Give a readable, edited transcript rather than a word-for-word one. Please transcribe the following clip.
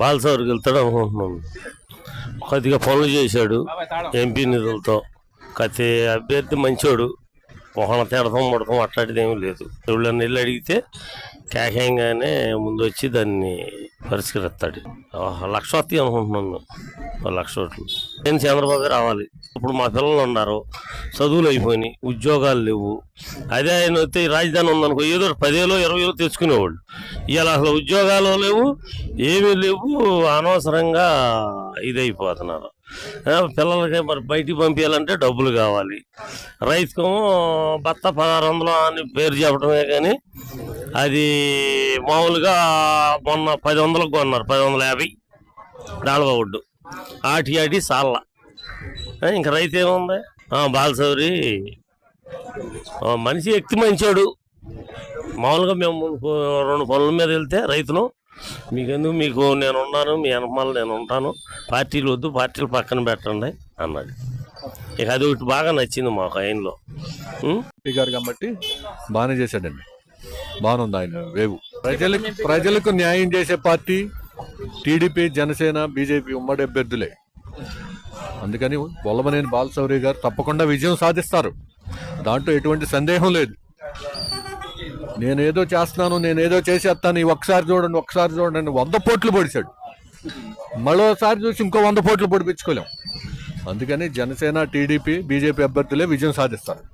బాలసవర్కి వెళ్తాడు అనుకుంటున్నాను. కొద్దిగా పనులు చేశాడు ఎంపీ నిధులతో. కత్తి అభ్యర్థి మంచోడు, ఒకళ్ళ తిడతాం ముడతాం అట్లాంటిది ఏమీ లేదు. ఎవళ్ళని వెళ్ళి అడిగితే కేకేయంగానే ముందు వచ్చి దాన్ని పరిష్కరిస్తాడు. 1,00,000 వస్తాయి అనుకుంటున్నాను, 1,00,000 ఓట్లు. నేను చంద్రబాబు రావాలి. ఇప్పుడు మా పిల్లలు ఉన్నారు, చదువులు అయిపోయినాయి, ఉద్యోగాలు లేవు. అదే ఆయన వస్తే ఈ రాజధాని ఉందనుకో ఏదో 10,000 20,000 తెచ్చుకునేవాళ్ళు. ఇవాళ అసలు ఉద్యోగాలు లేవు, ఏమీ లేవు, అనవసరంగా ఇదైపోతున్నారు. పిల్లలకి మరి బయటికి పంపించాలంటే డబ్బులు కావాలి. రైతుకేమో బత్త 1600 అని పేరు చెప్పడమే కానీ అది మామూలుగా మొన్న 10,100కు కొన్నారు, 10,150 డాల్వా ఒడ్డు. ఆటి సాల్ల ఇంకా రైతు ఏముంది. బాలసౌరి మనిషి వ్యక్తి మంచోడు. మామూలుగా మేము 2 పనుల మీద వెళ్తే రైతును మీకెందుకు, మీకు నేను ఉన్నాను, మీ వెనకమాల నేను ఉంటాను, పార్టీలు వద్దు, పార్టీలు పక్కన పెట్టండి అన్నాడు. ఇక అది ఒకటి బాగా నచ్చింది మాకు ఆయనలో. గారు కాబట్టి బాగానే చేశాడండి, బాగుంది ఆయన వేవు. ప్రజలకు న్యాయం చేసే పార్టీ టీడీపీ, జనసేన, బీజేపీ ఉమ్మడి అభ్యర్థులే. అందుకని వల్లభనేని బాలశౌరి గారు తప్పకుండా విజయం సాధిస్తారు, దాంట్లో ఎటువంటి సందేహం లేదు. నేనేదో చేస్తున్నాను, నేనేదో చేసేస్తాను, ఒకసారి చూడండి 100 పోట్లు పొడిచాడు. మరోసారి చూసి ఇంకో 100 పోట్లు పొడిపించుకోలేం. అందుకని జనసేన, టీడీపీ, బీజేపీ అభ్యర్థులే విజయం సాధిస్తారు.